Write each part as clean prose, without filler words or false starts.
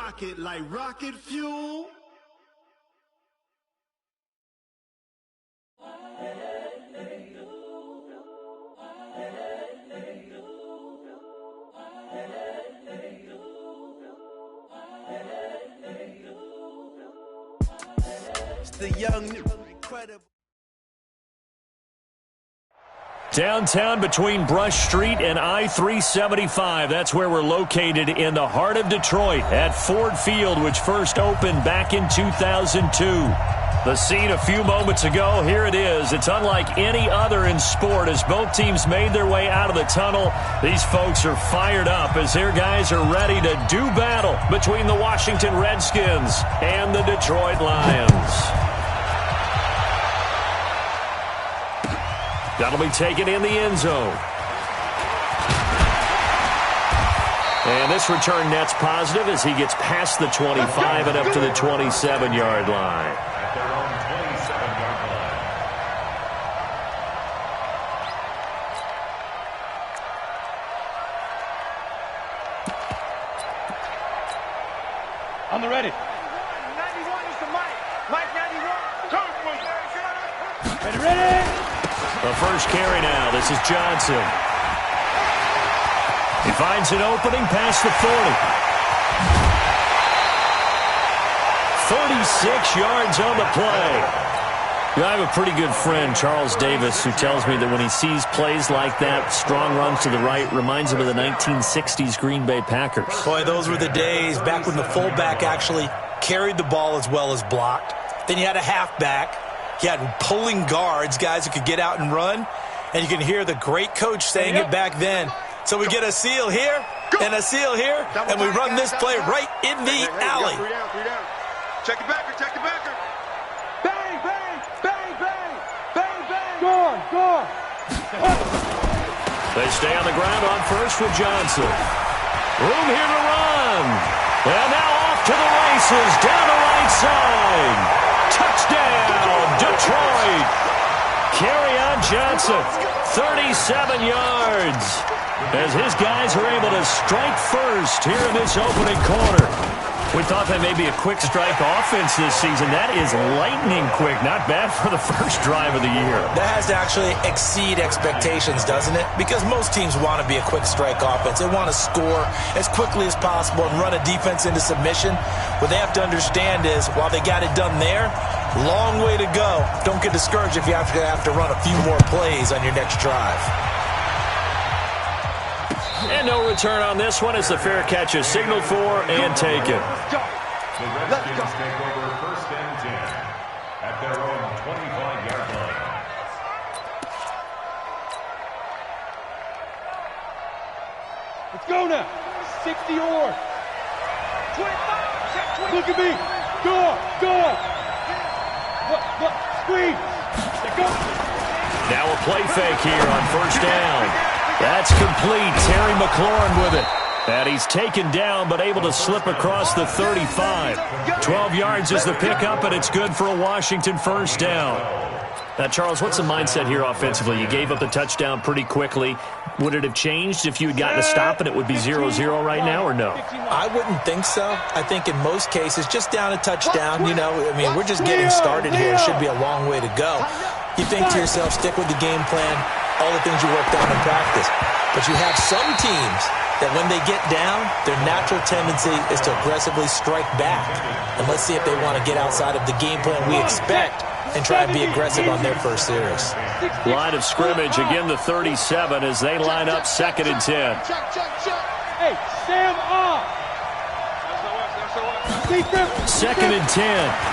rocket like rocket fuel. It's the young, incredible. Downtown between Brush Street and I-375. That's where we're located in the heart of Detroit at Ford Field, which first opened back in 2002. The scene a few moments ago, here it is. It's unlike any other in sport as both teams made their way out of the tunnel. These folks are fired up as their guys are ready to do battle between the Washington Redskins and the Detroit Lions. That'll be taken in the end zone. And this return net's positive as he gets past the 25 and up to the 27-yard line. At their own 27-yard line. On the ready. 91 is the Mike. Mike 91. Ready, ready. The first carry now. This is Johnson. He finds an opening past the 40. 36 yards on the play. I have a pretty good friend, Charles Davis, who tells me that when he sees plays like that, strong runs to the right, reminds him of the 1960s Green Bay Packers. Boy, those were the days back when the fullback actually carried the ball as well as blocked. Then you had a halfback. You had pulling guards, guys who could get out and run. And you can hear the great coach saying it back then. So we get a seal here and a seal here, and we run this play right in the alley. 3 down. Check the backer. Bang, bang, bang, bang, bang, bang. Go on. They stay on the ground on first with Johnson. Room here to run. And now off to the races down the right side. Touchdown, Detroit. Kerryon Johnson, 37 yards. As his guys are able to strike first here in this opening quarter. We thought that may be a quick strike offense this season. That is lightning quick. Not bad for the first drive of the year. That has to actually exceed expectations, doesn't it? Because most teams want to be a quick strike offense. They want to score as quickly as possible and run a defense into submission. What they have to understand is, while they got it done there, long way to go. Don't get discouraged if you have to run a few more plays on your next drive. And no return on this one as the fair catch is signaled for and taken. The Redskins take over first and 10 at their own 25-yard line. Let's go now. 60 or. 25. Look at me. Go on. Look. Squeeze. Go. Now a play fake here on first down. That's complete. Terry McLaurin with it. And he's taken down but able to slip across the 35. 12 yards is the pickup, and it's good for a Washington first down. Now, Charles, what's the mindset here offensively? You gave up the touchdown pretty quickly. Would it have changed if you had gotten a stop and it would be 0-0 right now, or no? I wouldn't think so. I think in most cases, just down a touchdown, we're just getting started here. It should be a long way to go. You think to yourself, stick with the game plan, all the things you worked on in practice. But you have some teams that when they get down, their natural tendency is to aggressively strike back. And let's see if they want to get outside of the game plan we expect and try and be aggressive on their first series. Line of scrimmage, again the 37 as they line up second and 10. Hey, Sam off. Second and 10.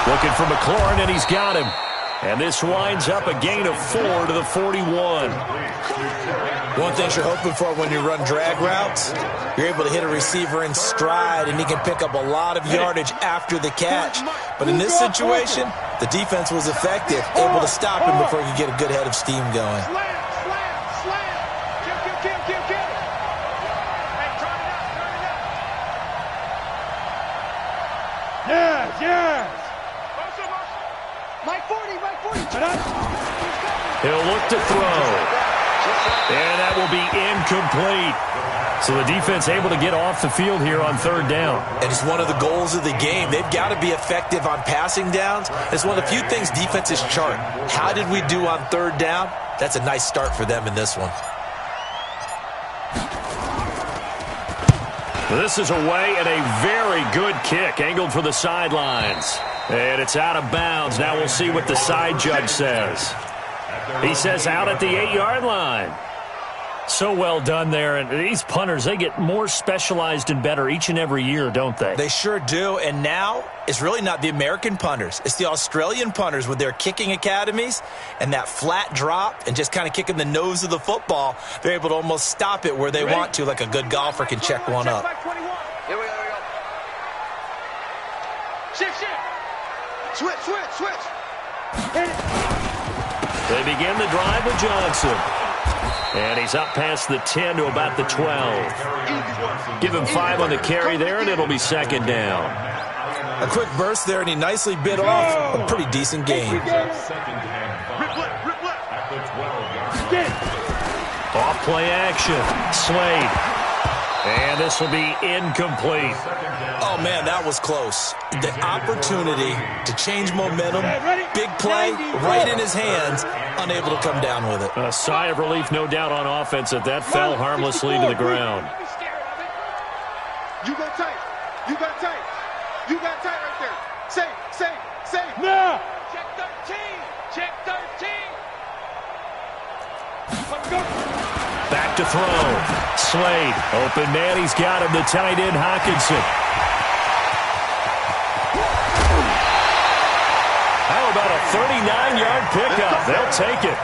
Looking for McLaurin, and he's got him. And this winds up a gain of 4 to the 41. One thing you're hoping for when you run drag routes, you're able to hit a receiver in stride, and he can pick up a lot of yardage after the catch. But in this situation, the defense was effective, able to stop him before he could get a good head of steam going. Slam. Kill. Hey, turn it up. Yes. Mike 40. He'll look to throw. And that will be incomplete. So the defense able to get off the field here on third down. And it's one of the goals of the game. They've got to be effective on passing downs. It's one of the few things defenses chart. How did we do on third down? That's a nice start for them in this one. This is away and a very good kick, angled for the sidelines. And it's out of bounds. Now we'll see what the side judge says. He says out at the 8-yard line. So well done there. And these punters, they get more specialized and better each and every year, don't they? They sure do. And now it's really not the American punters. It's the Australian punters with their kicking academies and that flat drop and just kind of kicking the nose of the football. They're able to almost stop it where they want to, like a good golfer can check one up. Here we go. Shift. Switch. They begin the drive with Johnson. And he's up past the 10 to about the 12. Give him 5 on the carry there, and it'll be second down. A quick burst there, and he nicely bit off a pretty decent gain. Off play action. Slade. And this will be incomplete. Oh, man, that was close. The opportunity to change momentum, big play, right in his hands, unable to come down with it. A sigh of relief, no doubt, on offense that fell harmlessly to the ground. You got tight. You got tight right there. Safe. No! Check 13. Back to throw. Slade. Open man. He's got him. The tight end, Hawkinson. How about a 39-yard pickup? They'll take it.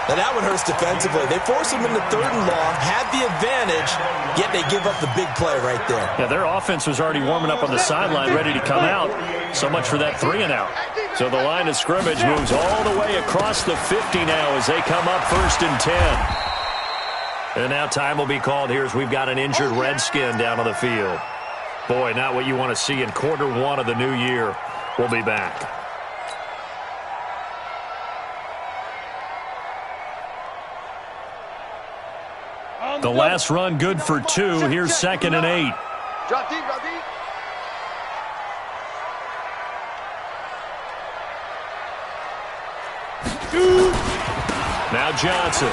Now that one hurts defensively. They force him into third and long, had the advantage, yet they give up the big play right there. Yeah, their offense was already warming up on the sideline, ready to come out. So much for that 3-and-out. So the line of scrimmage moves all the way across the 50 now as they come up 1st and 10. And now time will be called here as we've got an injured Redskin down on the field. Boy, not what you want to see in quarter 1 of the new year. We'll be back. The last run good for 2. Here's 2nd and 8. Drop deep. Now Johnson.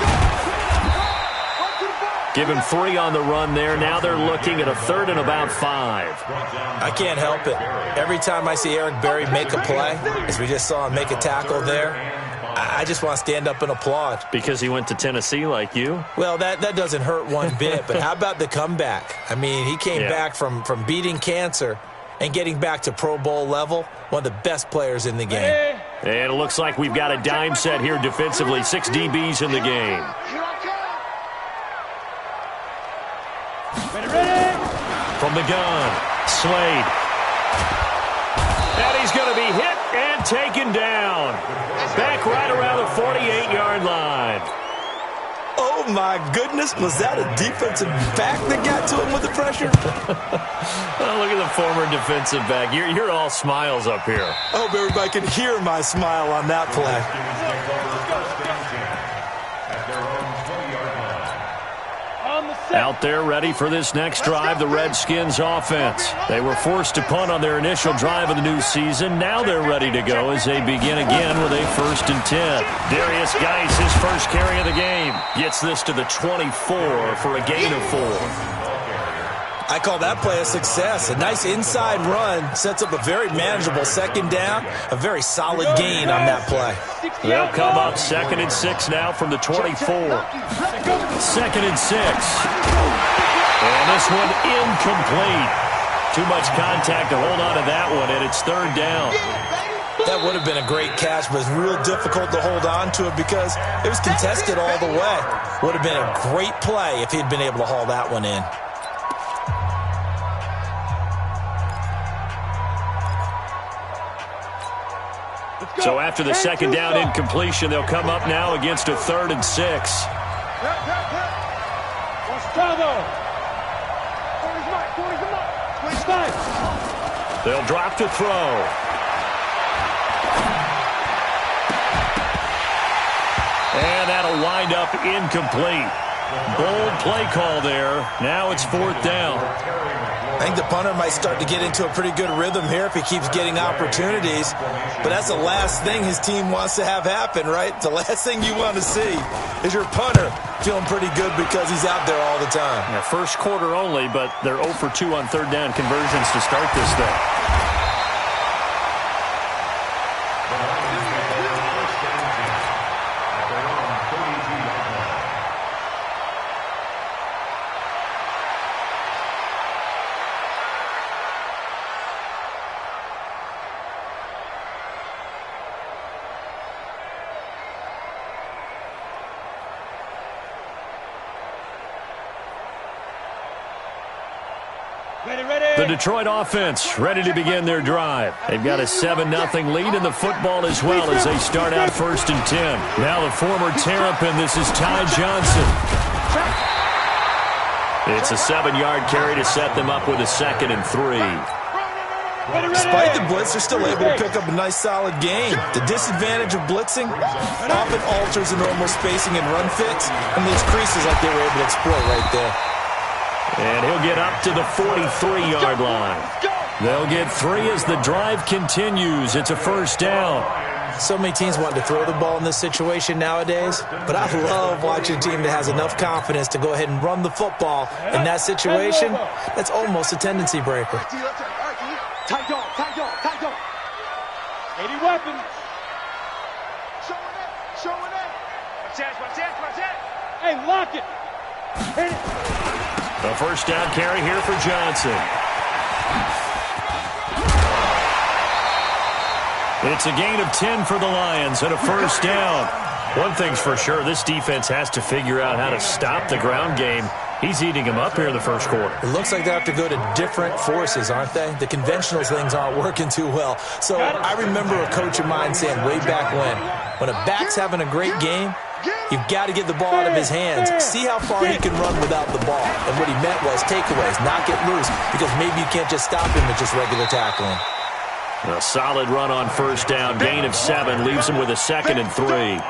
Give him 3 on the run there. Now they're looking at a 3rd and about 5. I can't help it. Every time I see Eric Berry make a play, as we just saw him make a tackle there, I just want to stand up and applaud. Because he went to Tennessee like you? Well, that doesn't hurt one bit, but how about the comeback? I mean, he came back from beating cancer and getting back to Pro Bowl level, one of the best players in the game. And it looks like we've got a dime set here defensively. 6 DBs in the game. From the gun, Slade. And he's going to be hit and taken down. Back right around the 48-yard line. Oh, my goodness. Was that a defensive back that got to him with the pressure? Oh, look at the former defensive back. You're all smiles up here. I hope everybody can hear my smile on that play. Out there ready for this next drive, the Redskins offense. They were forced to punt on their initial drive of the new season. Now they're ready to go as they begin again with a 1st and 10. Darius Geis, his first carry of the game, gets this to the 24 for a gain of 4. I call that play a success. A nice inside run sets up a very manageable 2nd down, a very solid gain on that play. They'll come up 2nd and 6 now from the 24. 2nd and 6. And this one incomplete. Too much contact to hold on to that one, and it's 3rd down. That would have been a great catch, but it's real difficult to hold on to it because it was contested all the way. Would have been a great play if he'd been able to haul that one in. So after the 2nd down incompletion, they'll come up now against a 3rd and 6. They'll drop to throw. And that'll wind up incomplete. Bold play call there. Now it's 4th down. I think the punter might start to get into a pretty good rhythm here if he keeps getting opportunities. But that's the last thing his team wants to have happen, right? The last thing you want to see is your punter feeling pretty good because he's out there all the time. Yeah, first quarter only, but they're 0 for 2 on 3rd down conversions to start this thing. The Detroit offense ready to begin their drive. They've got a 7-0 lead in the football as well as they start out 1st and 10. Now the former Terrapin, this is Ty Johnson. It's a 7-yard carry to set them up with a 2nd and 3. Despite the blitz, they're still able to pick up a nice, solid game. The disadvantage of blitzing often alters the normal spacing and run fits, and those creases like they were able to exploit right there. And he'll get up to the 43-yard line. They'll get 3 as the drive continues. It's a 1st down. So many teams want to throw the ball in this situation nowadays, but I love watching a team that has enough confidence to go ahead and run the football. In that situation, that's almost a tendency breaker. Tight dog, tight dog, tight dog. 80 weapons. Showing it. Watch it. Hey, lock it. Hit it. The 1st down carry here for Johnson. It's a gain of 10 for the Lions and a 1st down. One thing's for sure, this defense has to figure out how to stop the ground game. He's eating them up here in the 1st quarter. It looks like they have to go to different forces, aren't they? The conventional things aren't working too well. So I remember a coach of mine saying way back when a back's having a great game, you've got to get the ball out of his hands. See how far he can run without the ball. And what he meant was takeaways, not get loose, because maybe you can't just stop him with just regular tackling. A solid run on 1st down, gain of 7, leaves him with a 2nd and 3.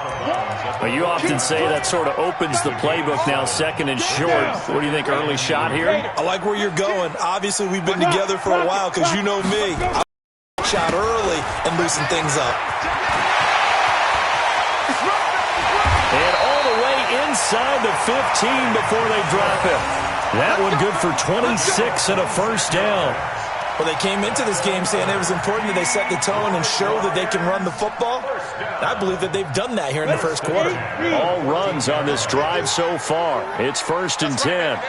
Well, you often say that sort of opens the playbook now, 2nd and short. What do you think, early shot here? I like where you're going. Obviously, we've been together for a while because you know me. I shot early and loosen things up. And all the way inside the 15 before they drop him. That one good for 26 and a 1st down. Well, they came into this game saying it was important that they set the tone and show that they can run the football. I believe that they've done that here in the 1st quarter. All runs on this drive so far. It's 1st and 10.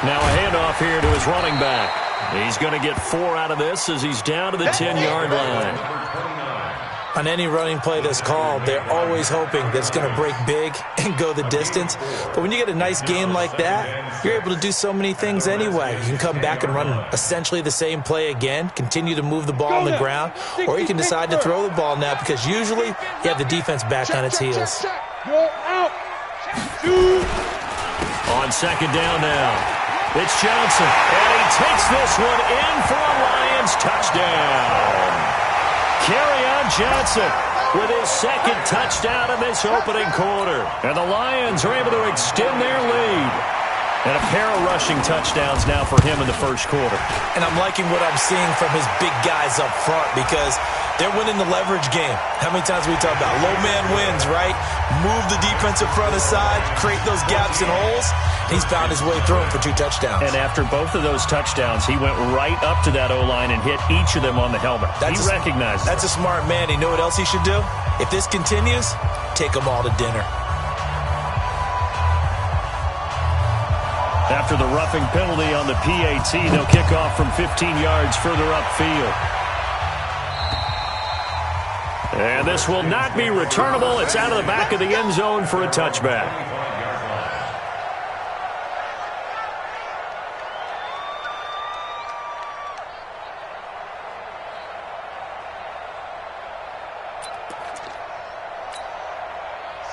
Now a handoff here to his running back. He's going to get 4 out of this as he's down to the 10-yard line. On any running play that's called, they're always hoping that it's going to break big and go the distance. But when you get a nice game like that, you're able to do so many things anyway. You can come back and run essentially the same play again, continue to move the ball on the ground, or you can decide to throw the ball now because usually you have the defense back on its heels. Go out. On 2nd down now, it's Johnson, and he takes this one in for a Lions touchdown. Kerryon Johnson with his 2nd touchdown in this opening quarter. And the Lions are able to extend their lead. And a pair of rushing touchdowns now for him in the 1st quarter. And I'm liking what I'm seeing from his big guys up front because they're winning the leverage game. How many times we talk about low man wins, right? Move the defensive front aside, create those gaps and holes. He's found his way through them for 2 touchdowns. And after both of those touchdowns, he went right up to that O-line and hit each of them on the helmet. He recognized that's a smart man. You know what else he should do? If this continues, take them all to dinner. After the roughing penalty on the PAT, they'll kick off from 15 yards further upfield. And this will not be returnable. It's out of the back of the end zone for a touchback.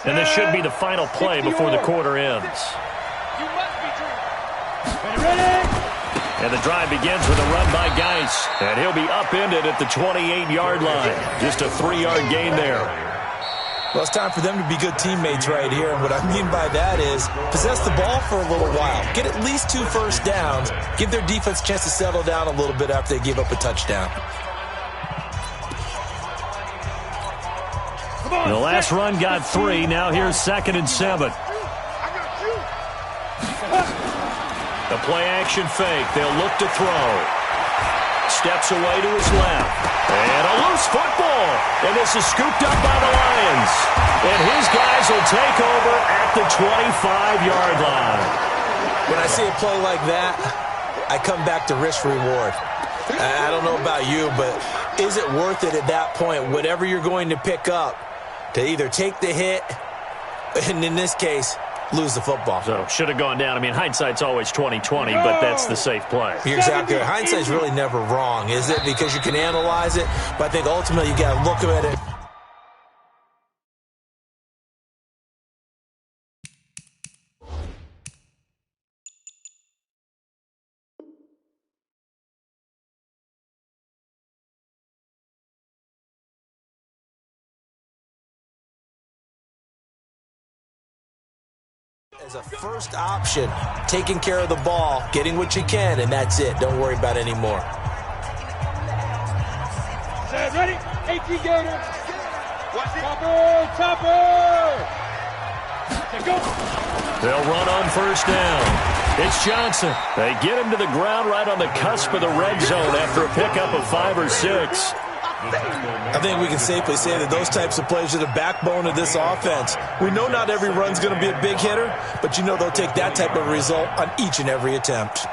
And this should be the final play before the quarter ends. And the drive begins with a run by Geis. And he'll be upended at the 28-yard line. Just a 3-yard gain there. Well, it's time for them to be good teammates right here. And what I mean by that is possess the ball for a little while. Get at least 2 first downs. Give their defense a chance to settle down a little bit after they give up a touchdown. The last run got 3. Now here's 2nd and 7. The play action fake. They'll look to throw. Steps away to his left. And a loose football. And this is scooped up by the Lions. And his guys will take over at the 25-yard line. When I see a play like that, I come back to risk-reward. I don't know about you, but is it worth it at that point, whatever you're going to pick up, to either take the hit, and in this case, lose the football? So, should have gone down. I mean, hindsight's always 20/20, but that's the safe play. You're exactly right. Hindsight's really never wrong, is it? Because you can analyze it, but I think ultimately you got to look at it. As a first option, taking care of the ball, getting what you can, and that's it. Don't worry about any more. Set, ready? 18 Gator. Topper. Go. They'll run on first down. It's Johnson. They get him to the ground right on the cusp of the red zone after a pickup of 5 or 6. I think we can safely say that those types of plays are the backbone of this offense. We know not every run's going to be a big hitter, but you know they'll take that type of result on each and every attempt.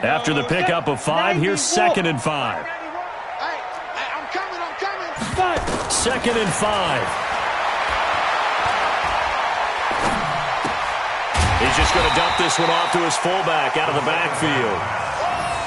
After the pickup of 5, here's 2nd and 5. I'm coming. 2nd and 5. He's just going to dump this one off to his fullback out of the backfield.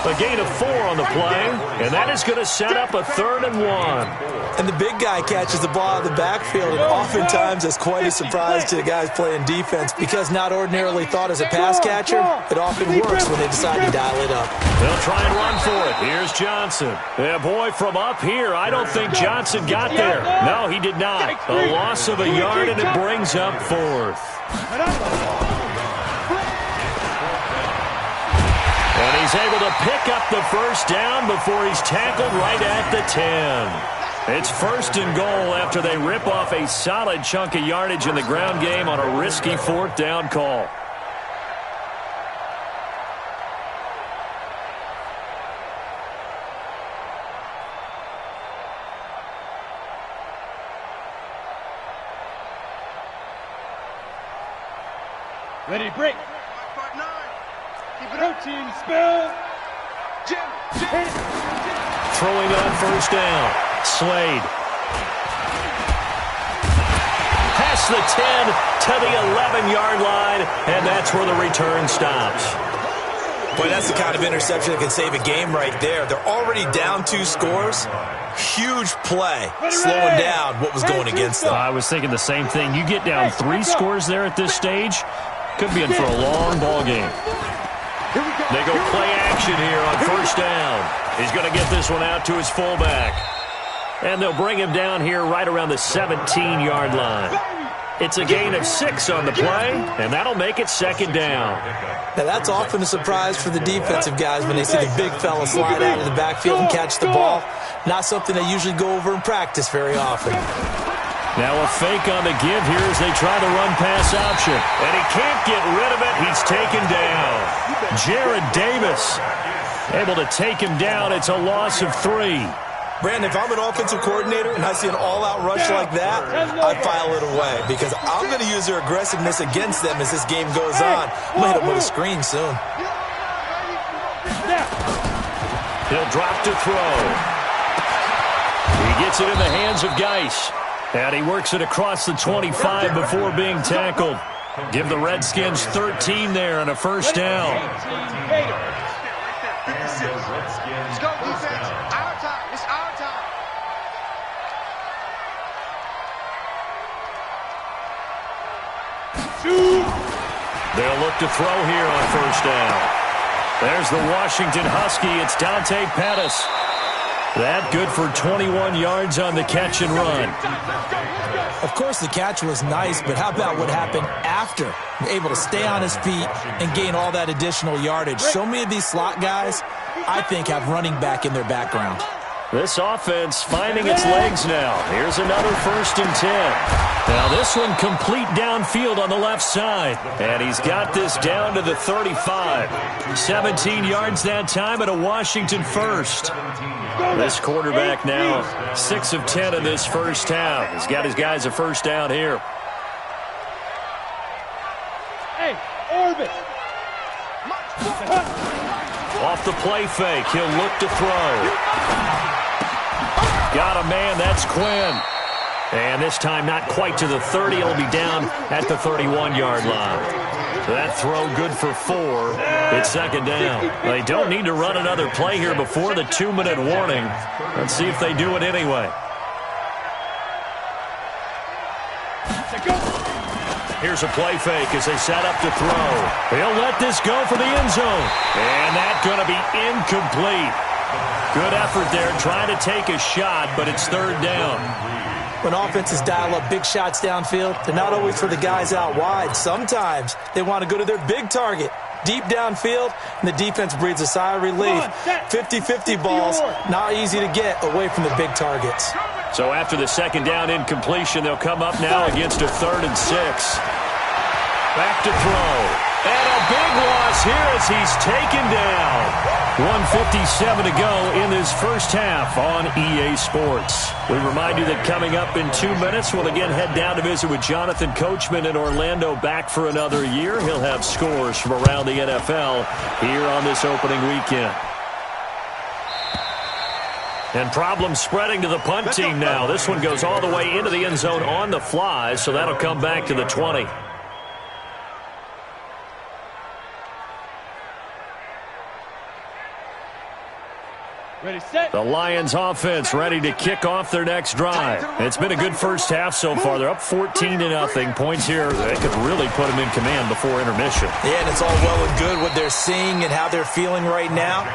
A gain of 4 on the play, and that is going to set up a 3rd and 1. And the big guy catches the ball out of the backfield, and oftentimes that's quite a surprise to the guys playing defense because not ordinarily thought as a pass catcher, it often works when they decide to dial it up. They'll try and run for it. Here's Johnson. Yeah, boy, from up here, I don't think Johnson got there. No, he did not. A loss of a yard, and it brings up 4th. And he's able to pick up the first down before he's tackled right at the 10. It's 1st and goal after they rip off a solid chunk of yardage in the ground game on a risky 4th down call. Ready, break. Protein spill. Throwing on first down. Slade. Past the 10 to the 11-yard line, and that's where the return stops. Boy, that's the kind of interception that can save a game right there. They're already down 2 scores. Huge play, slowing down what was going against them. I was thinking the same thing. You get down 3 scores there at this stage, could be in for a long ball game. They go play action here on first down. He's going to get this one out to his fullback. And they'll bring him down here right around the 17-yard line. It's a gain of 6 on the play, and that'll make it 2nd down. Now, that's often a surprise for the defensive guys when they see the big fella slide out of the backfield and catch the ball. Not something they usually go over in practice very often. Now a fake on the give here as they try the run-pass option. And he can't get rid of it. He's taken down. Jared Davis able to take him down. It's a loss of 3. Brandon, if I'm an offensive coordinator and I see an all-out rush like that, I'd file it away because I'm going to use their aggressiveness against them as this game goes on. I'm going to hit them with a screen soon. He'll drop to throw. He gets it in the hands of Geis. And he works it across the 25 before being tackled. Give the Redskins 13 there and a first down. Let's go, defense. Our time. It's our time. They'll look to throw here on first down. There's the Washington Husky. It's Dante Pettis. That good for 21 yards on the catch and run. Of course, the catch was nice, but how about what happened after? Able to stay on his feet and gain all that additional yardage. So many of these slot guys, I think, have running back in their background. This offense finding its legs now. Here's another 1st and 10. Now this one complete downfield on the left side. And he's got this down to the 35. 17 yards that time at a Washington first. This quarterback now 6 of 10 in this first half. He's got his guys a first down here. Hey, orbit. Off the play fake, he'll look to throw. Got a man, that's Quinn. And this time not quite to the 30. He'll be down at the 31-yard line. That throw good for 4. It's 2nd down. They don't need to run another play here before the 2-minute warning. Let's see if they do it anyway. Here's a play fake as they set up to throw. He'll let this go for the end zone. And that's going to be incomplete. Good effort there, trying to take a shot, but it's 3rd down. When offenses dial up big shots downfield, they're not always for the guys out wide. Sometimes they want to go to their big target, deep downfield, and the defense breathes a sigh of relief. 50-50 balls, not easy to get away from the big targets. So after the 2nd down incompletion, they'll come up now against a 3rd and 6. Back to throw. And a big loss here as he's taken down. 1:57 to go in this first half on EA Sports. We remind you that coming up in 2 minutes, we'll again head down to visit with Jonathan Coachman in Orlando, back for another year. He'll have scores from around the NFL here on this opening weekend. And problems spreading to the punt team now. This one goes all the way into the end zone on the fly, so that'll come back to the 20. Ready, set. The Lions offense ready to kick off their next drive. It's been a good first half so far. They're up 14-0. Points here, they could really put them in command before intermission. Yeah, and it's all well and good what they're seeing and how they're feeling right now.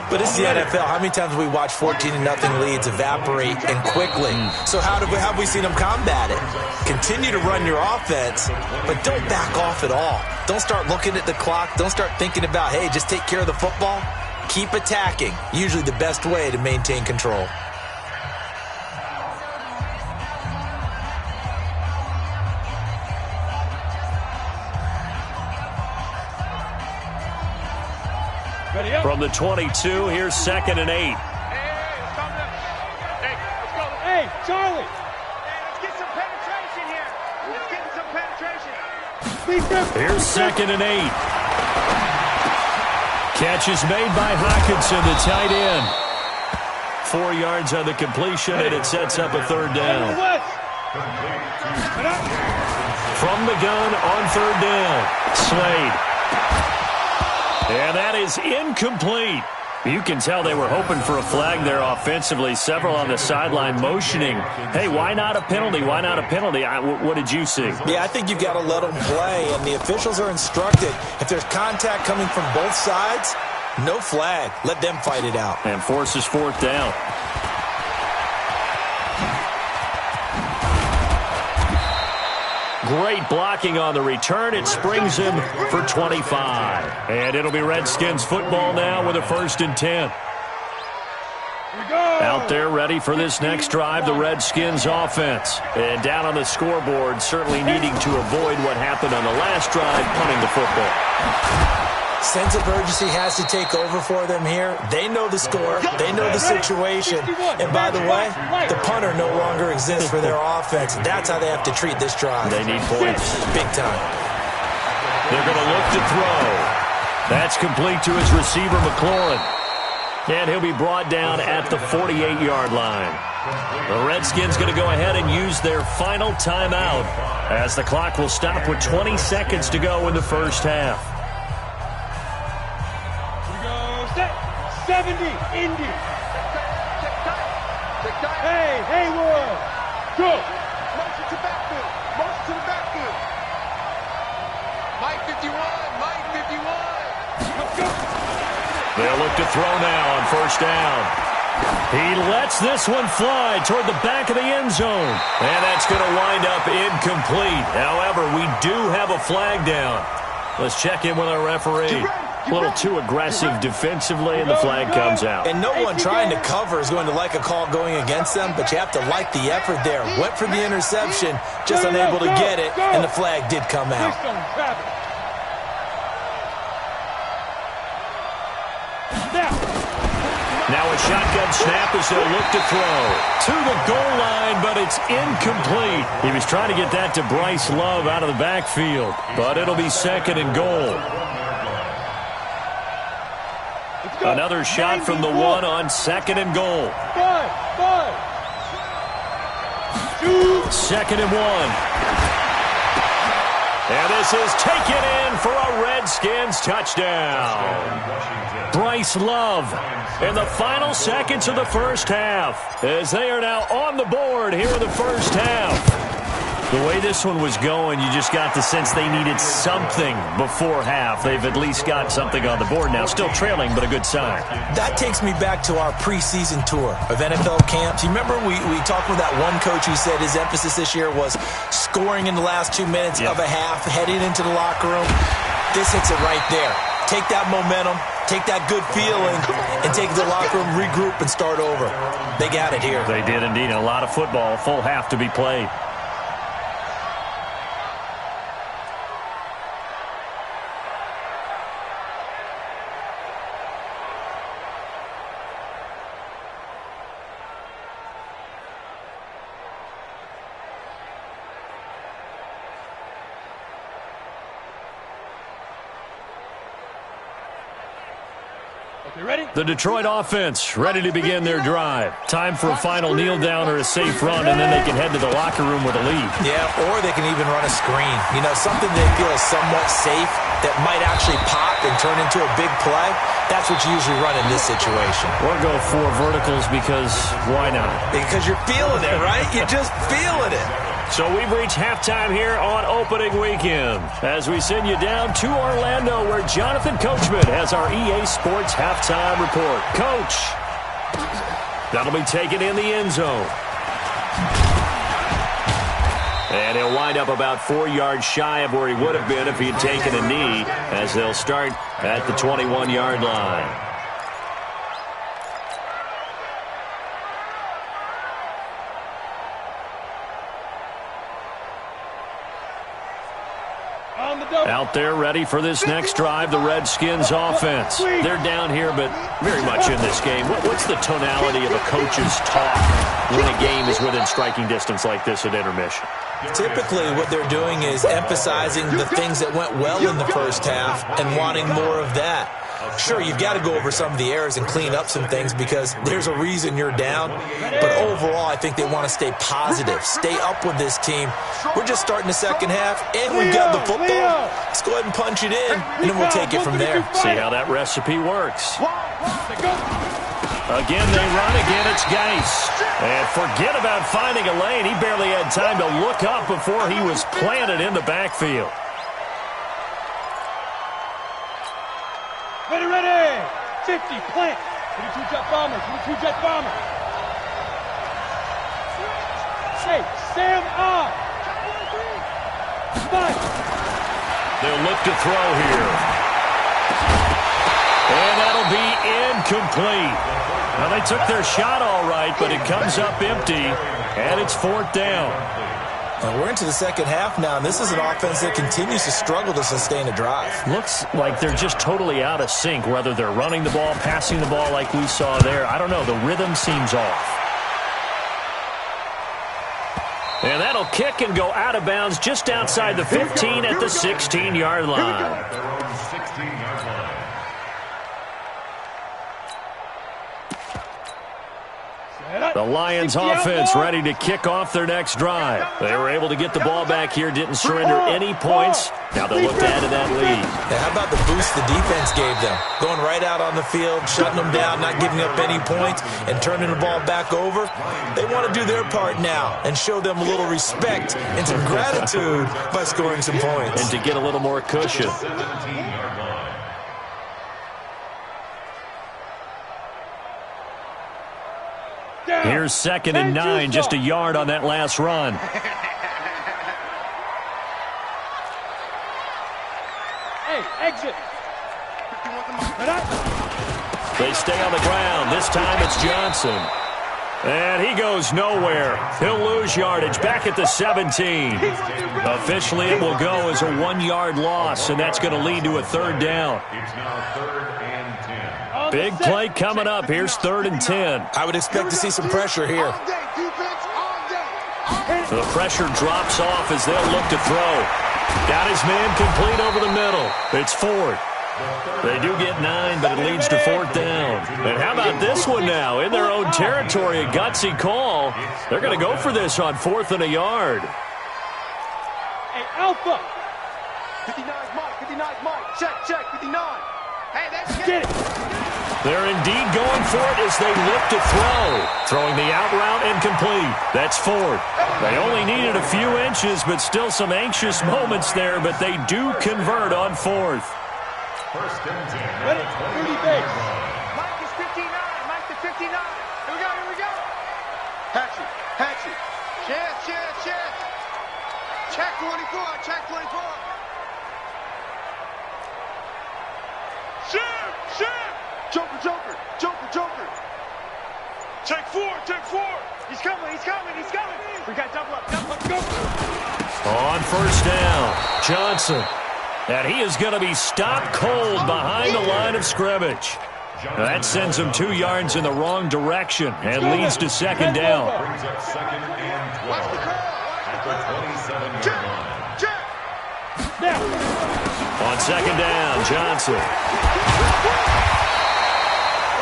But it's the NFL. How many times have we watched 14-0 leads evaporate and quickly? So how have we seen them combat it? Continue to run your offense, but don't back off at all. Don't start looking at the clock. Don't start thinking about, hey, just take care of the football. Keep attacking. Usually the best way to maintain control. From the 22, here's 2nd and 8. Hey, Charlie. Let's get some penetration here. Let's get some penetration. Here's 2nd and 8. Catch is made by Hawkinson, the tight end. 4 yards on the completion, and it sets up a 3rd down. From the gun on 3rd down, Slade. And that is incomplete. You can tell they were hoping for a flag there offensively. Several on the sideline motioning. Hey, why not a penalty? Why not a penalty? What did you see? Yeah, I think you've got to let them play, and the officials are instructed. If there's contact coming from both sides, no flag. Let them fight it out. And forces 4th down. Great blocking on the return. It springs him for 25. And it'll be Redskins football now with a 1st and 10. Out there ready for this next drive, the Redskins offense. And down on the scoreboard, certainly needing to avoid what happened on the last drive, punting the football. Sense of urgency has to take over for them here. They know the score. They know the situation. And by the way, the punter no longer exists for their offense. That's how they have to treat this drive. They need points. Big time. They're going to look to throw. That's complete to his receiver, McLaurin. And he'll be brought down at the 48-yard line. The Redskins going to go ahead and use their final timeout as the clock will stop with 20 seconds to go in the first half. 70, Indy. Hey, Haywood. Go. Motion to backfield. Motion to the backfield. They'll look to throw now on first down. He lets this one fly toward the back of the end zone. And that's going to wind up incomplete. However, we do have a flag down. Let's check in with our referee. A little too aggressive defensively, and the flag comes out. And no one trying to cover is going to like a call going against them, but you have to like the effort there. Went for the interception, just unable to get it, and the flag did come out. Now a shotgun snap as they'll look to throw. To the goal line, but it's incomplete. He was trying to get that to Bryce Love out of the backfield, but it'll be second and goal. Another shot from the one on second and goal. Second and one. And this is taken in for a Redskins touchdown. Bryce Love in the final seconds of the first half, as they are now on the board here in the first half. The way this one was going, you just got the sense they needed something before half. They've at least got something on the board now. Still trailing, but a good sign. That takes me back to our preseason tour of NFL camps. You remember we talked with that one coach who said his emphasis this year was scoring in the last 2 minutes of a half, heading into the locker room. This hits it right there. Take that momentum, take that good feeling, and take the locker room, regroup, and start over. They got it here. They did indeed. A lot of football, a full half to be played. The Detroit offense ready to begin their drive. Time for a final kneel down or a safe run, and then they can head to the locker room with a lead. Yeah, or they can even run a screen. You know, something they feel is somewhat safe that might actually pop and turn into a big play. That's what you usually run in this situation. Or go for verticals because why not? Because you're feeling it, right? You're just feeling it. So we've reached halftime here on opening weekend as we send you down to Orlando where Jonathan Coachman has our EA Sports halftime report. Coach, that'll be taken in the end zone. And he'll wind up about 4 yards shy of where he would have been if he had taken a knee as they'll start at the 21-yard line. Out there ready for this next drive, the Redskins offense. They're down here, but very much in this game. What's the tonality of a coach's talk when a game is within striking distance like this at intermission? Typically, what they're doing is emphasizing the things that went well in the first half and wanting more of that. Sure, you've got to go over some of the errors and clean up some things because there's a reason you're down. But overall, I think they want to stay positive, stay up with this team. We're just starting the second half, and we've got the football. Let's go ahead and punch it in, and then we'll take it from there. See how that recipe works. Again, they run. Again, it's Geis. And forget about finding a lane. He barely had time to look up before he was planted in the backfield. Ready. 50, plant. 22 jet bomber, 22 jet bomber. Hey, Sam on. They'll look to throw here. And that'll be incomplete. Now, they took their shot all right, but it comes up empty, and it's fourth down. And we're into the second half now, and this is an offense that continues to struggle to sustain a drive. Looks like they're just totally out of sync, whether they're running the ball, passing the ball like we saw there. I don't know. The rhythm seems off. And that'll kick and go out of bounds just outside the 15 at the 16-yard line. The Lions offense ready to kick off their next drive. They were able to get the ball back here, didn't surrender any points. Now they'll look to add to that lead. Yeah, how about the boost the defense gave them? Going right out on the field, shutting them down, not giving up any points, and turning the ball back over. They want to do their part now and show them a little respect and some gratitude by scoring some points. And to get a little more cushion. Here's 2nd and 9, just a yard on that last run. Hey, exit. They stay on the ground. This time it's Johnson. And he goes nowhere. He'll lose yardage back at the 17. Officially, it will go as a 1-yard loss, and that's going to lead to a 3rd down. It's now 3rd and 10. Big play coming up. Here's 3rd and 10. I would expect to see some pressure here. The pressure drops off as they'll look to throw. Got his man complete over the middle. It's Ford. They do get 9, but it leads to 4th down. And how about this one now? In their own territory, a gutsy call. They're going to go for this on 4th and a yard. Hey, Alpha. 59 Mike, 59 Mike. Check, 59. Hey, that's Get it. They're indeed going for it as they look to throw. Throwing the out route incomplete. That's Ford. They only needed a few inches, but still some anxious moments there, but they do convert on 4th. 1st and 10. Ready? 30 base. Mike is 59. Mike to 59. Here we go. Hatchet. Check. Check 24. Shit. Joker. Check 4. He's coming. We got double up. Go. On 1st down, Johnson. And he is going to be stopped cold behind the line of scrimmage. That sends him 2 yards in the wrong direction and leads to 2nd down. Brings up 2nd and 12 at the 27-yard line. Check. Now. On 2nd down, Johnson.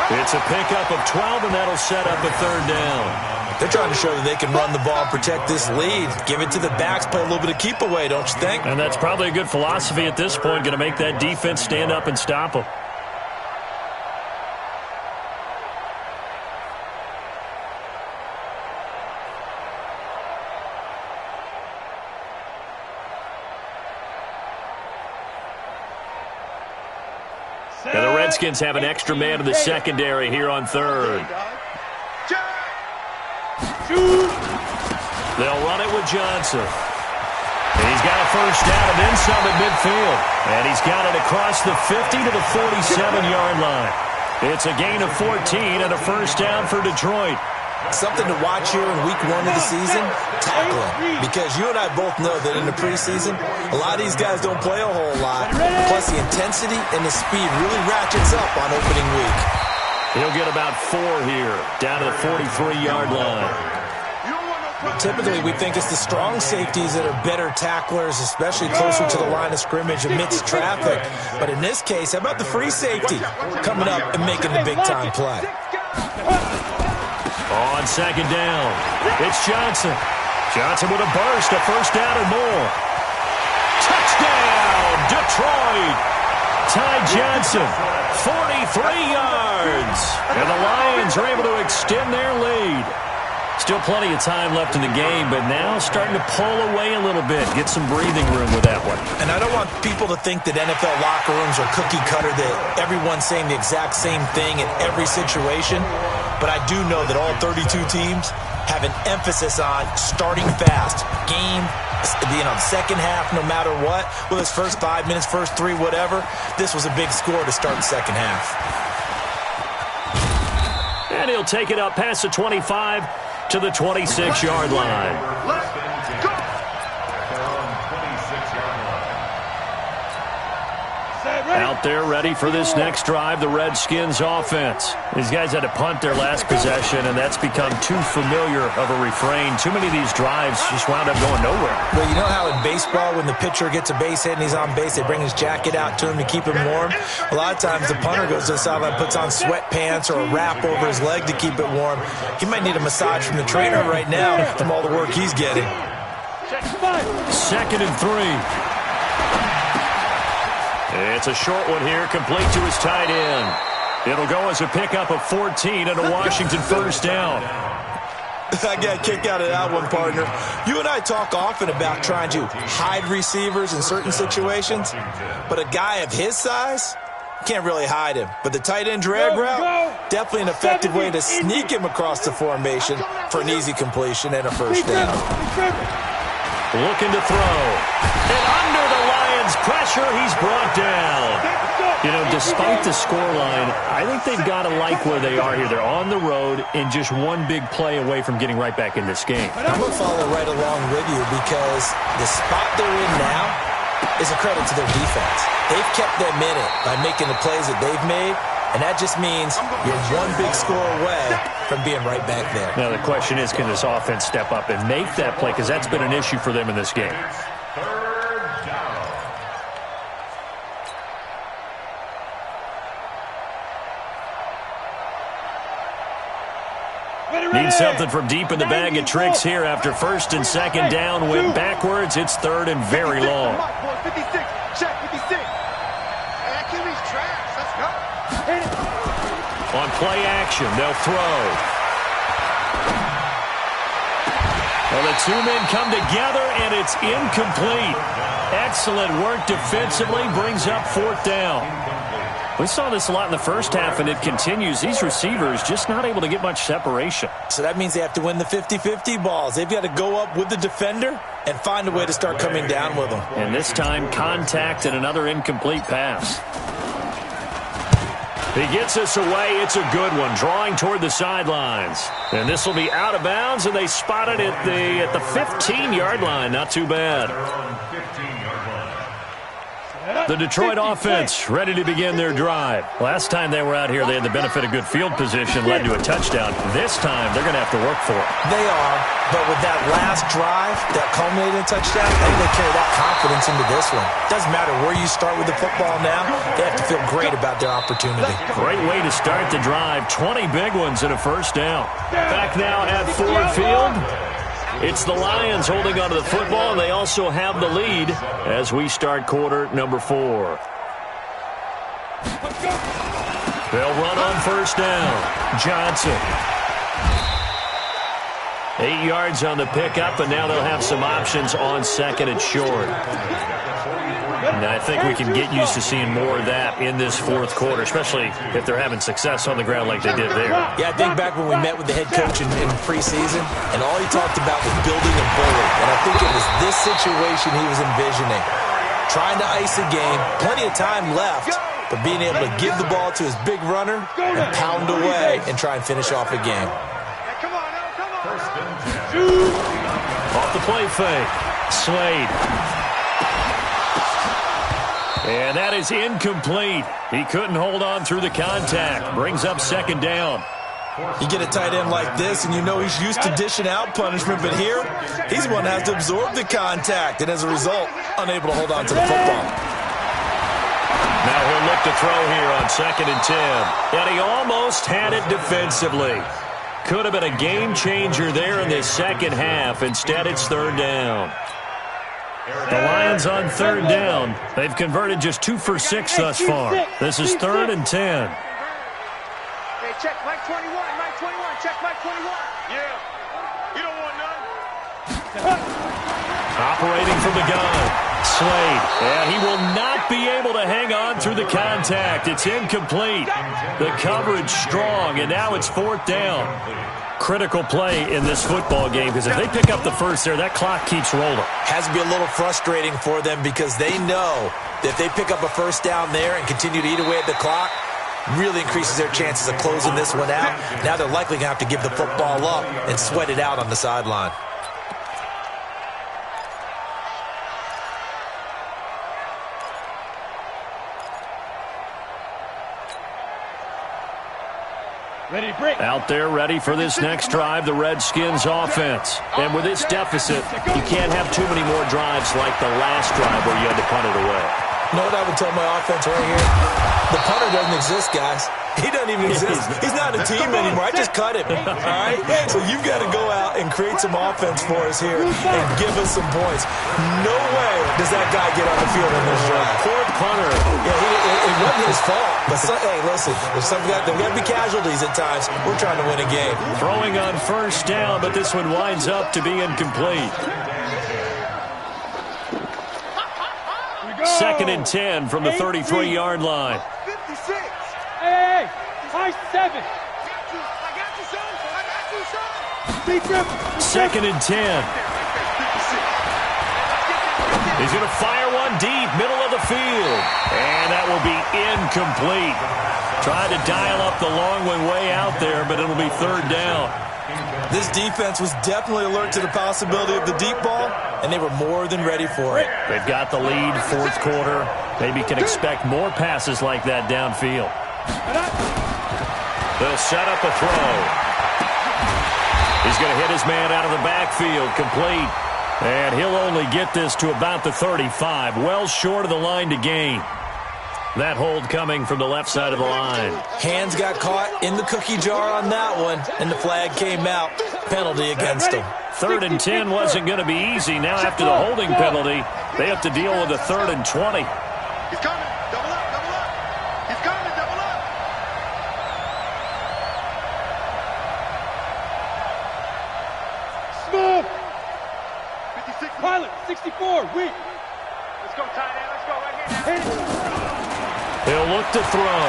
It's a pickup of 12, and that'll set up a 3rd down. They're trying to show that they can run the ball and protect this lead. Give it to the backs, play a little bit of keep away, don't you think? And that's probably a good philosophy at this point, going to make that defense stand up and stop them. And the Redskins have an extra man in the secondary here on 3rd. They'll run it with Johnson. He's got a 1st down and then some at midfield. And he's got it across the 50 to the 47-yard line. It's a gain of 14 and a 1st down for Detroit. Something to watch here in week 1 of the season, tackling. Because you and I both know that in the preseason, a lot of these guys don't play a whole lot. Plus the intensity and the speed really ratchets up on opening week. He'll get about 4 here, down to the 43-yard line. Typically, we think it's the strong safeties that are better tacklers, especially closer to the line of scrimmage amidst traffic. But in this case, how about the free safety coming up and making the big-time play? On 2nd down, it's Johnson. Johnson with a burst, a 1st down and more. Touchdown, Detroit. Ty Johnson, 43 yards. And the Lions are able to extend their lead. Still plenty of time left in the game, but now starting to pull away a little bit, get some breathing room with that one. And I don't want people to think that NFL locker rooms are cookie cutter, that everyone's saying the exact same thing in every situation. But I do know that all 32 teams have an emphasis on starting fast. Game, second half, no matter what. Whether it's first 5 minutes, first 3, whatever. This was a big score to start the second half. And he'll take it up past the 25 to the 26-yard line. Let's go. Out there ready for this next drive, the Redskins offense. These guys had to punt their last possession, and that's become too familiar of a refrain. Too many of these drives just wound up going nowhere. Well, you know how in baseball, when the pitcher gets a base hit and he's on base, they bring his jacket out to him to keep him warm? A lot of times the punter goes to the sideline, puts on sweatpants or a wrap over his leg to keep it warm. He might need a massage from the trainer right now from all the work he's getting. 2nd and 3. It's a short one here, complete to his tight end. It'll go as a pickup of 14 and a Washington 1st down. I got a kick out of that one, partner. You and I talk often about trying to hide receivers in certain situations, but a guy of his size, Can't really hide him. But the tight end drag route, definitely an effective way to sneak him across the formation for an easy completion and a first down. Looking to throw. And under the Lions' pressure, he's brought down. You know, despite the scoreline, I think they've got to like where they are here. They're on the road and just one big play away from getting right back in this game. I'm going to follow right along with you because the spot they're in now is a credit to their defense. They've kept them in it by making the plays that they've made, and that just means you're one big score away from being right back there. Now the question is, can this offense step up and make that play? Because that's been an issue for them in this game. Need something from deep in the bag of tricks here after first and second down. Went backwards. It's third and very long. 56. Check 56. That QB's trash. Let's go. On play action, they'll throw. Well, the two men come together, and it's incomplete. Excellent work defensively. Brings up fourth down. We saw this a lot in the first half, and it continues. These receivers just not able to get much separation. So that means they have to win the 50-50 balls. They've got to go up with the defender and find a way to start coming down with them. And this time, contact and another incomplete pass. He gets us away. It's a good one, drawing toward the sidelines. And this will be out of bounds, and they spot it at the 15-yard line. Not too bad. The Detroit offense ready to begin their drive. Last time they were out here, they had the benefit of good field position, led to a touchdown. This time, they're going to have to work for it. They are, but with that last drive that culminated in a touchdown, I think they carry that confidence into this one. Doesn't matter where you start with the football now, they have to feel great about their opportunity. Great way to start the drive. 20 big ones and a first down. Back now at Ford Field. It's the Lions holding onto the football, and they also have the lead as we start quarter number 4. They'll run on first down. Johnson. 8 yards on the pickup, and now they'll have some options on second and short. And I think we can get used to seeing more of that in this fourth quarter, especially if they're having success on the ground like they did there. Yeah, I think back when we met with the head coach in preseason, and all he talked about was building and bullying. And I think it was this situation he was envisioning. Trying to ice a game, plenty of time left, but being able to give the ball to his big runner and pound away and try and finish off a game. Come on, come on. Off the play fake. Slade. And that is incomplete. He couldn't hold on through the contact. Brings up second down. You get a tight end like this, and you know he's used to dishing out punishment, but here, he's the one that has to absorb the contact, and as a result, unable to hold on to the football. Now he'll look to throw here on second and 10. And he almost had it defensively. Could have been a game changer there in this second half. Instead, it's third down. The Lions on third down. They've converted just 2 for 6 thus far. This is third and 10. Hey, check Mike 21, Mike 21, check Mike 21. Yeah, you don't want none. Operating from the gun. Slade. And he will not be able to hang on through the contact. It's incomplete. The coverage strong, and now it's fourth down. Critical play in this football game because if they pick up the first there, that clock keeps rolling. Has to be a little frustrating for them because they know that if they pick up a first down there and continue to eat away at the clock, really increases their chances of closing this one out. Now they're likely going to have to give the football up and sweat it out on the sideline. Ready, break. Out there ready for this next drive, the Redskins offense. And with this deficit, you can't have too many more drives like the last drive where you had to punt it away. You know what I would tell my offense right here? The punter doesn't exist, guys. He doesn't even exist. He's not a team anymore. I just cut him. All right? So you've got to go out and create some offense for us here and give us some points. No way does that guy get on the field in this drive. Poor punter. Yeah, it wasn't his fault. But, hey, listen, there's got to be casualties at times. We're trying to win a game. Throwing on first down, but this one winds up to be incomplete. Second and 10 from the 33-yard line. by 7. I got you, son. I got you, son. Beat them. 2nd and 10. He's going to fire one deep, middle of the field. And that will be incomplete. Tried to dial up the long way out there, but it'll be 3rd down. This defense was definitely alert to the possibility of the deep ball, and they were more than ready for it. They've got the lead, 4th quarter. Maybe can expect more passes like that downfield. They'll set up a throw. He's going to hit his man out of the backfield, complete. And he'll only get this to about the 35, well short of the line to gain. That hold coming from the left side of the line. Hands got caught in the cookie jar on that one, and the flag came out. Penalty against him. 3rd and 10 wasn't going to be easy. Now after the holding penalty, they have to deal with a 3rd and 20. He's coming. Double up, double up. He's coming, double up. Smooth. 56. Pilot, 64. Weak. Let's go, tight end. Let's go right here now. Hit it. He'll look to throw.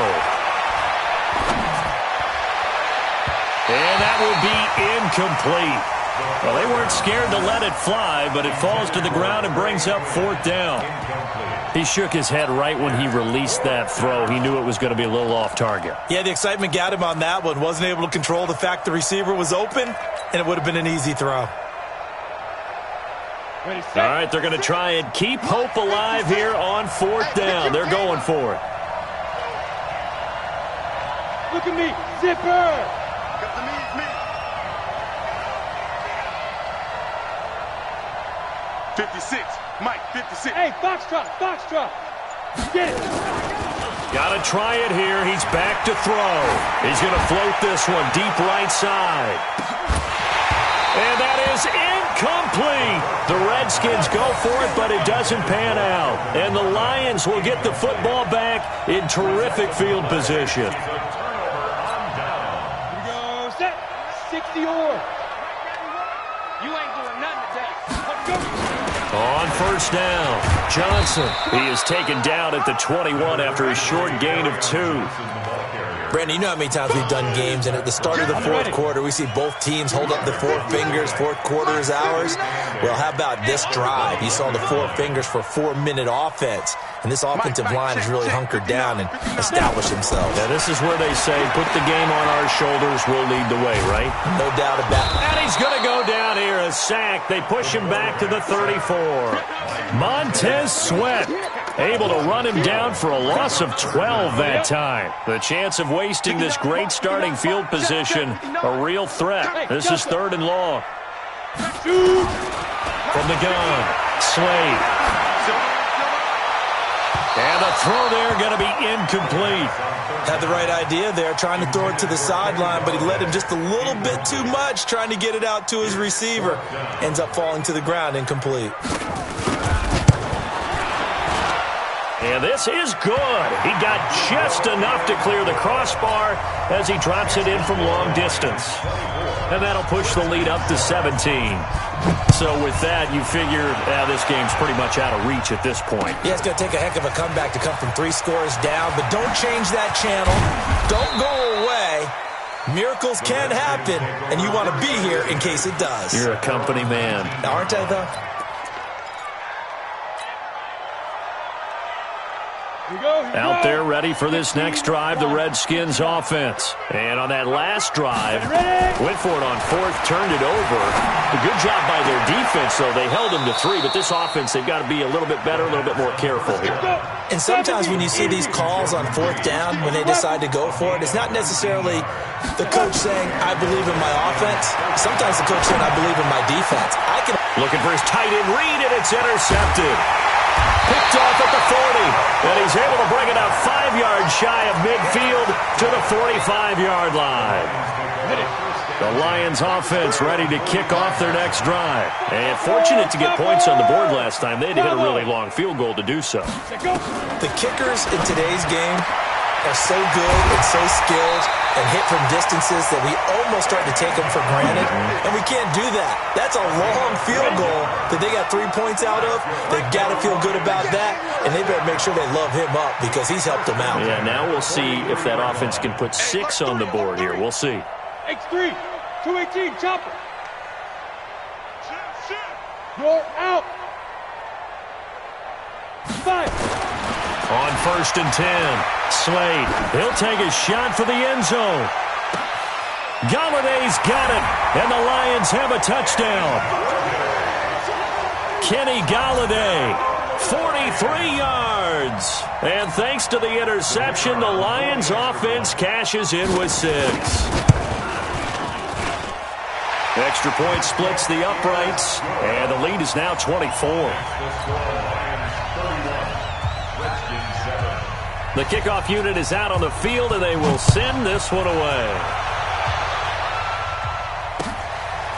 And that will be incomplete. Well, they weren't scared to let it fly, but it falls to the ground and brings up 4th down. He shook his head right when he released that throw. He knew it was going to be a little off target. Yeah, the excitement got him on that one. Wasn't able to control the fact the receiver was open, and it would have been an easy throw. Ready, set. All right, they're going to try and keep hope alive here on 4th down. They're going for it. Look at me. Zipper. Got the me, it's me. 56. Mike, 56. Hey, Foxtrot. Foxtrot. Get it. Got to try it here. He's back to throw. He's going to float this one deep right side. And that is incomplete. The Redskins go for it, but it doesn't pan out. And the Lions will get the football back in terrific field position. Here we go. Set. 60 or. You ain't doing nothing today. Let's go. On 1st down, Johnson. He is taken down at the 21 after a short gain of 2. Brandon, you know how many times we've done games, and at the start of the 4th quarter, we see both teams hold up the 4 fingers. 4th quarter is ours. Well, how about this drive? You saw the 4 fingers for 4-minute offense, and this offensive line has really hunkered down and established themselves. Now, this is where they say, put the game on our shoulders, we'll lead the way, right? No doubt about it. And he's going to go down here, a sack. They push him back to the 34. Montez Sweat able to run him down for a loss of 12 that time. The chance of wasting this great starting field position, a real threat. This is 3rd and long. From the gun, Slade. And the throw there going to be incomplete. Had the right idea there, trying to throw it to the sideline, but he led him just a little bit too much, trying to get it out to his receiver. Ends up falling to the ground, incomplete. And this is good. He got just enough to clear the crossbar as he drops it in from long distance. And that'll push the lead up to 17. So with that, you figure this game's pretty much out of reach at this point. Yeah, it's going to take a heck of a comeback to come from 3 scores down, but don't change that channel. Don't go away. Miracles can happen, and you want to be here in case it does. You're a company man. Aren't I, though? Out there ready for this next drive, the Redskins offense. And on that last drive, went for it on 4th, turned it over. A good job by their defense, though. They held them to 3, but this offense, they've got to be a little bit better, a little bit more careful here. And sometimes when you see these calls on 4th down, when they decide to go for it, it's not necessarily the coach saying, I believe in my offense. Sometimes the coach saying, I believe in my defense. Looking for his tight end read, and it's intercepted. Picked off at the 40, and he's able to bring it out 5 yards shy of midfield to the 45-yard line. The Lions offense ready to kick off their next drive. And fortunate to get points on the board last time. They had to hit a really long field goal to do so. The kickers in today's game are so good and so skilled and hit from distances that we almost start to take them for granted, and we can't do that. That's a long field goal that they got 3 points out of. They've got to feel good about that, and they better make sure they love him up because he's helped them out. Yeah, now we'll see if that offense can put 6 on the board here. We'll see. X3, 218, chopper. You're out. 5. On 1st and 10, Slade, he'll take a shot for the end zone. Galladay's got it, and the Lions have a touchdown. Kenny Galladay, 43 yards. And thanks to the interception, the Lions offense cashes in with 6. Extra point splits the uprights, and the lead is now 24. The kickoff unit is out on the field, and they will send this one away.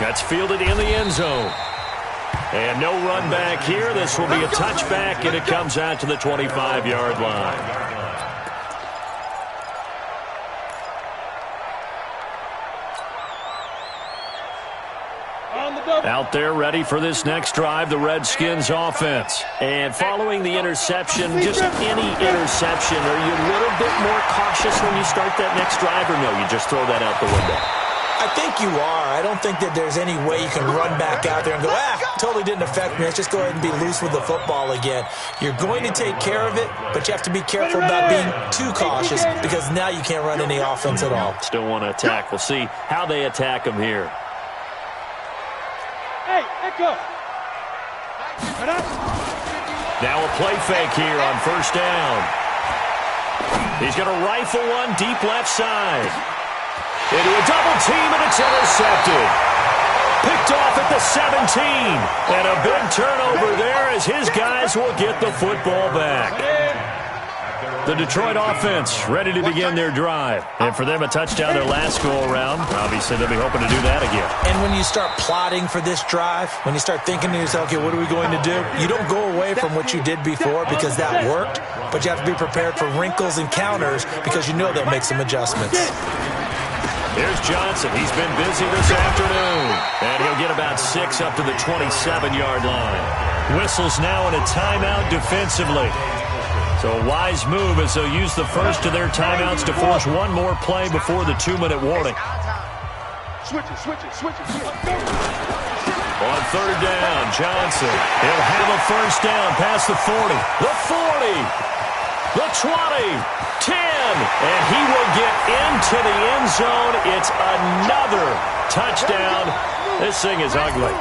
That's fielded in the end zone. And no run back here. This will be a touchback, and it comes out to the 25-yard line. Out there ready for this next drive, the Redskins offense. And following the interception, just any interception, are you a little bit more cautious when you start that next drive, or no, you just throw that out the window? I think you are. I don't think that there's any way you can run back out there and go, totally didn't affect me. Let's just go ahead and be loose with the football again. You're going to take care of it, but you have to be careful about being too cautious because now you can't run any offense at all. Still want to attack. We'll see how they attack them here. Hey, Echo. Now a play fake here on 1st down. He's going to rifle one deep left side. Into a double team, and it's intercepted. Picked off at the 17. And a big turnover there as his guys will get the football back. The Detroit offense ready to begin their drive. And for them, a touchdown their last go-around. Obviously, they'll be hoping to do that again. And when you start plotting for this drive, when you start thinking to yourself, okay, what are we going to do? You don't go away from what you did before because that worked, but you have to be prepared for wrinkles and counters because you know they'll make some adjustments. Here's Johnson. He's been busy this afternoon. And he'll get about 6 up to the 27-yard line. Whistles now in a timeout defensively. So a wise move as they'll use the first of their timeouts to force one more play before the 2-minute warning. Switch it. On 3rd down, Johnson. He'll have a first down past the 40. The 40. The 20. 10. And he will get into the end zone. It's another touchdown. This thing is ugly.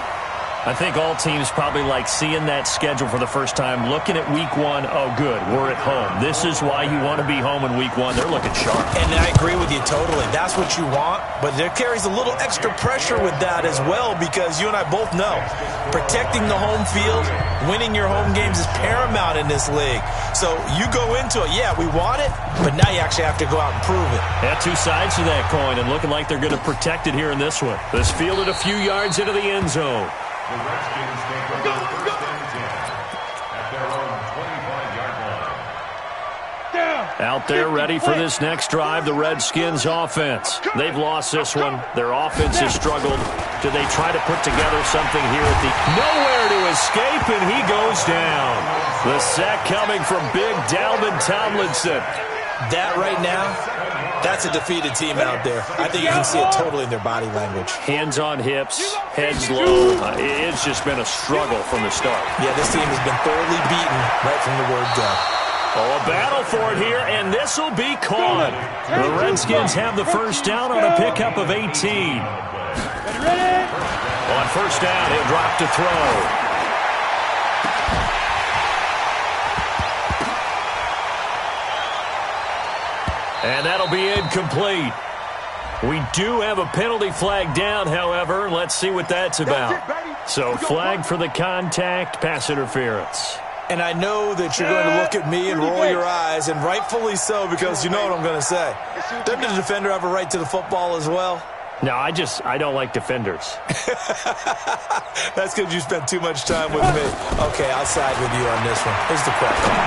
I think all teams probably like seeing that schedule for the first time, looking at week 1. Oh, good, we're at home. This is why you want to be home in week 1. They're looking sharp. And I agree with you totally. That's what you want, but there carries a little extra pressure with that as well because you and I both know protecting the home field, winning your home games is paramount in this league. So you go into it, yeah, we want it, but now you actually have to go out and prove it. Yeah, 2 sides to that coin, and looking like they're going to protect it here in this one. This fielded a few yards into the end zone. The Redskins take over 1st and 10 at their own 25-yard line. Out there ready for this next drive, the Redskins offense. They've lost this one. Their offense has struggled. Do they try to put together something here at the... Nowhere to escape, and he goes down. The sack coming from big Dalvin Tomlinson. That right now, that's a defeated team out there. I think you can see it totally in their body language. Hands on hips, heads low. It's just been a struggle from the start. Yeah, this team has been thoroughly beaten right from the word go. Oh, a battle for it here, and this will be caught. The Redskins have the first down on a pickup of 18. On 1st down, he'll drop to throw. And that'll be incomplete. We do have a penalty flag down, however. Let's see what that's about. So flag for the contact, pass interference. And I know that you're going to look at me and roll your eyes, and rightfully so, because you know what I'm going to say. Doesn't the defender have a right to the football as well? No, I don't like defenders. That's because you spent too much time with me. Okay, I'll side with you on this one. Here's the correct call.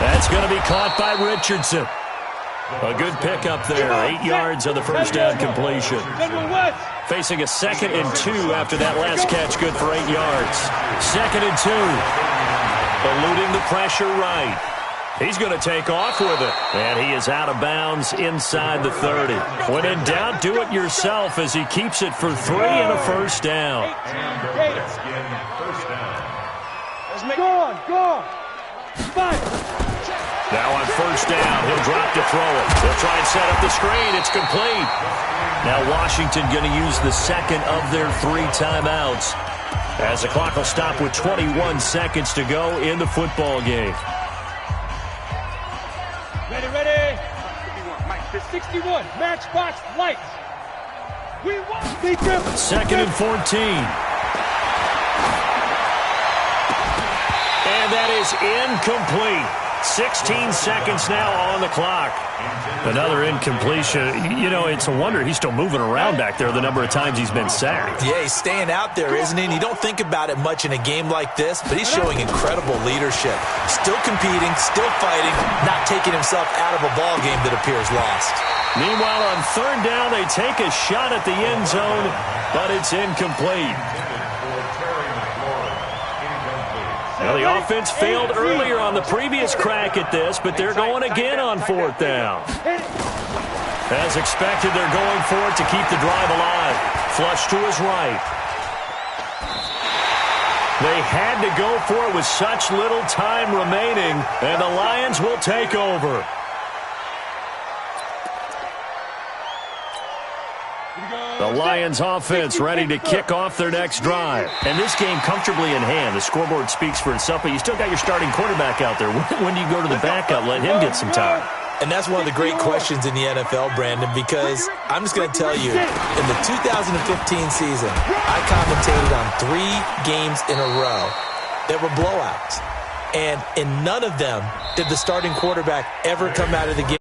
That's going to be caught by Richardson. A good pickup there. 8 yards on the first down completion. Facing a 2nd and 2 after that last catch, good for 8 yards. 2nd and 2. Eluding the pressure right. He's going to take off with it. And he is out of bounds inside the 30. When in doubt, do it yourself as he keeps it for 3 and a first down. Go on. 5. Now on first down, he'll drop to throw it. They'll try and set up the screen. It's complete. Now Washington going to use the second of their 3 timeouts as the clock will stop with 21 seconds to go in the football game. Ready. 61. Matchbox lights. We won. 2nd and 14. And that is incomplete. 16 seconds now on the clock. Another incompletion. You know, it's a wonder he's still moving around back there the number of times he's been sacked. Yeah, he's staying out there, isn't he? And you don't think about it much in a game like this, but he's showing incredible leadership. Still competing, still fighting, not taking himself out of a ball game that appears lost. Meanwhile, on third down, they take a shot at the end zone, but it's incomplete. Well, the offense failed earlier on the previous crack at this, but they're going again on 4th down. As expected, they're going for it to keep the drive alive. Flush to his right. They had to go for it with such little time remaining, and the Lions will take over. The Lions offense ready to kick off their next drive. And this game comfortably in hand. The scoreboard speaks for itself, but you still got your starting quarterback out there. When do you go to the backup, let him get some time? And that's one of the great questions in the NFL, Brandon, because I'm just going to tell you, in the 2015 season, I commentated on 3 games in a row that were blowouts. And in none of them did the starting quarterback ever come out of the game